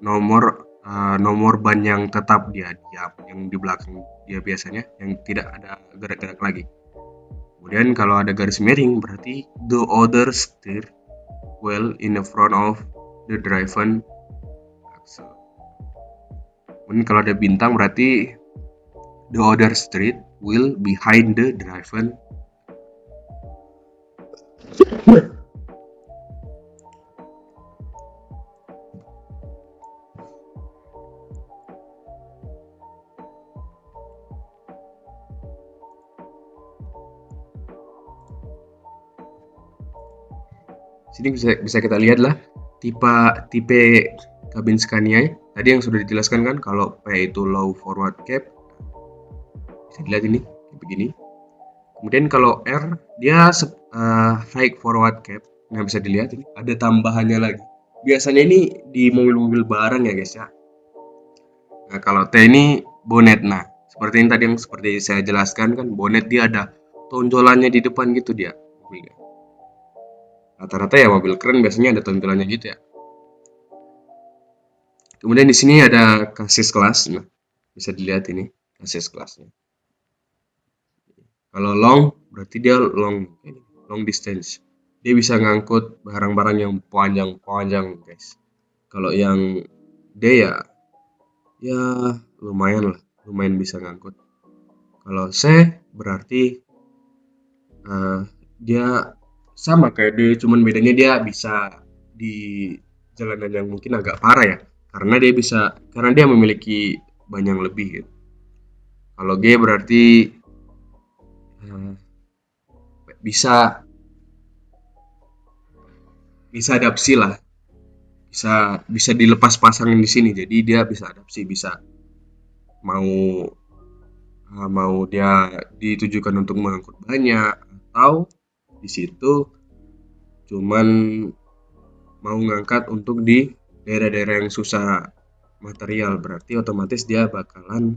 [SPEAKER 5] nomor ban yang tetap dia diam, yang di belakang dia biasanya, yang tidak ada gerak-gerak lagi. Kemudian kalau ada garis miring berarti the other steer wheel in the front of the driven axle. Kemudian kalau ada bintang berarti the other steer wheel behind the driven. Sini bisa kita lihat lah tipe kabin Scania tadi yang sudah dijelaskan kan. Kalau P itu low forward cap, bisa dilihat ini begini. Kemudian kalau R dia high forward cap. Nah, bisa dilihat ini ada tambahannya lagi. Biasanya ini di mobil-mobil barang ya guys ya. Nah, kalau T ini bonnet. Nah, seperti ini tadi yang seperti saya jelaskan kan, bonnet dia ada tonjolannya di depan gitu dia mobilnya. Rata-rata ya mobil keren biasanya ada tonjolannya gitu ya. Kemudian di sini ada chassis kelas. Nah, bisa dilihat ini chassis kelasnya. Kalau long berarti dia long distance. Dia bisa ngangkut barang-barang yang panjang guys. Kalau yang D ya lumayan bisa ngangkut. Kalau C berarti dia sama kayak D, cuman bedanya dia bisa di jalanan yang mungkin agak parah ya, karena dia memiliki ban yang lebih gitu. Kalau G berarti bisa adaptasi lah, bisa dilepas pasangin di sini, jadi dia bisa adaptasi, bisa mau dia ditujukan untuk mengangkut banyak atau di situ cuman mau ngangkat untuk di daerah-daerah yang susah material, berarti otomatis dia bakalan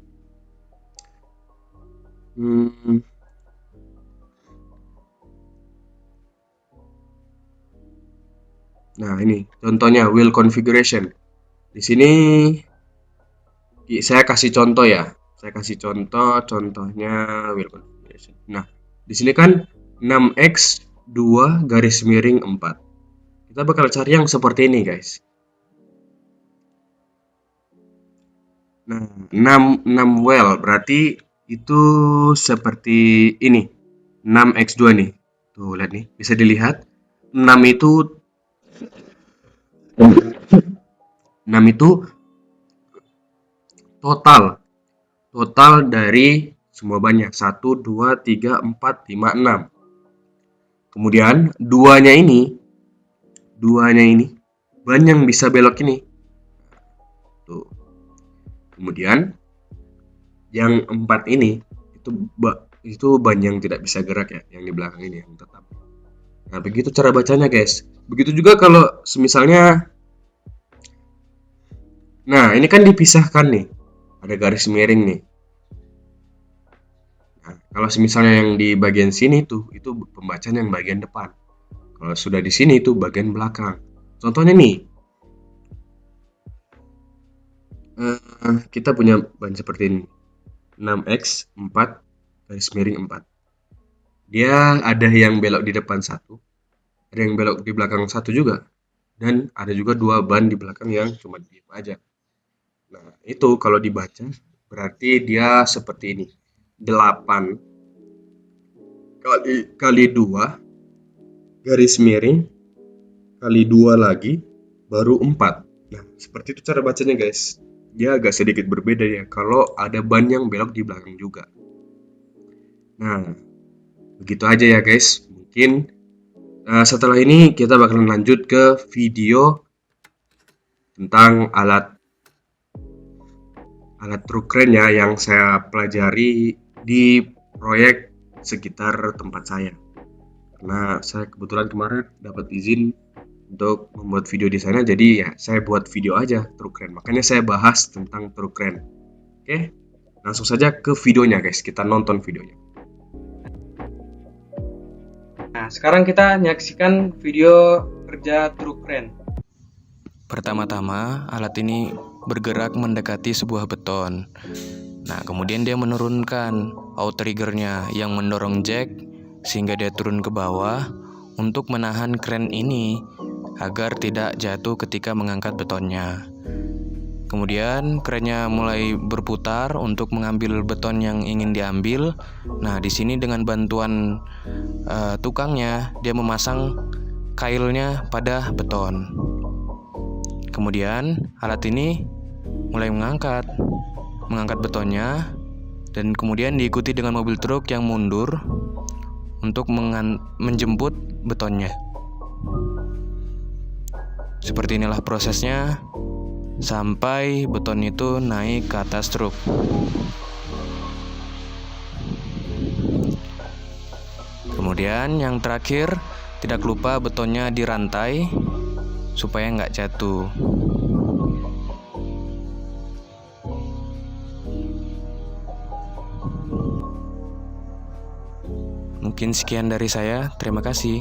[SPEAKER 5] nah ini contohnya wheel configuration. Di sini saya kasih contoh ya. Contohnya wheel configuration. Nah, di sini kan 6x2 garis miring 4. Kita bakal cari yang seperti ini, guys. Nah, 6 well berarti itu seperti ini. 6x2 nih. Tuh, lihat nih, bisa dilihat. 6 itu total dari semua bannya 1, 2, 3, 4, 5, 6. Kemudian duanya ini ban yang bisa belok ini. Tuh. Kemudian yang 4 ini itu ban yang tidak bisa gerak ya, yang di belakang ini yang tetap. Nah, begitu cara bacanya, guys. Begitu juga kalau semisalnya nah, ini kan dipisahkan nih. Ada garis miring nih. Nah, kalau misalnya yang di bagian sini itu pembacaan yang bagian depan. Kalau sudah di sini itu bagian belakang. Contohnya nih. Kita punya ban seperti ini. 6x 4 garis miring 4. Dia ada yang belok di depan satu, ada yang belok di belakang satu juga. Dan ada juga 2 ban di belakang yang cuma diam aja. Nah, itu kalau dibaca berarti dia seperti ini. 8 kali 2 garis miring kali 2 lagi baru 4. Nah, seperti itu cara bacanya, guys. Dia agak sedikit berbeda ya kalau ada ban yang belok di belakang juga. Nah, begitu aja ya, guys. Mungkin setelah ini kita bakalan lanjut ke video tentang alat truk kren ya, yang saya pelajari di proyek sekitar tempat saya. Karena saya kebetulan kemarin dapat izin untuk membuat video di sana, jadi ya saya buat video aja truk kren. Makanya saya bahas tentang truk kren. Oke, langsung saja ke videonya, guys. Kita nonton videonya.
[SPEAKER 4] Nah, sekarang kita menyaksikan video kerja truk kren.
[SPEAKER 2] Pertama-tama, alat ini bergerak mendekati sebuah beton. Nah, kemudian dia menurunkan outriggernya yang mendorong jack sehingga dia turun ke bawah untuk menahan kren ini agar tidak jatuh ketika mengangkat betonnya. Kemudian krennya mulai berputar untuk mengambil beton yang ingin diambil. Nah, di sini dengan bantuan tukangnya, dia memasang kailnya pada beton. Kemudian alat ini mulai mengangkat betonnya, dan kemudian diikuti dengan mobil truk yang mundur untuk menjemput betonnya. Seperti inilah prosesnya sampai beton itu naik ke atas truk. Kemudian yang terakhir, tidak lupa betonnya dirantai supaya nggak jatuh. Mungkin sekian dari saya. Terima kasih.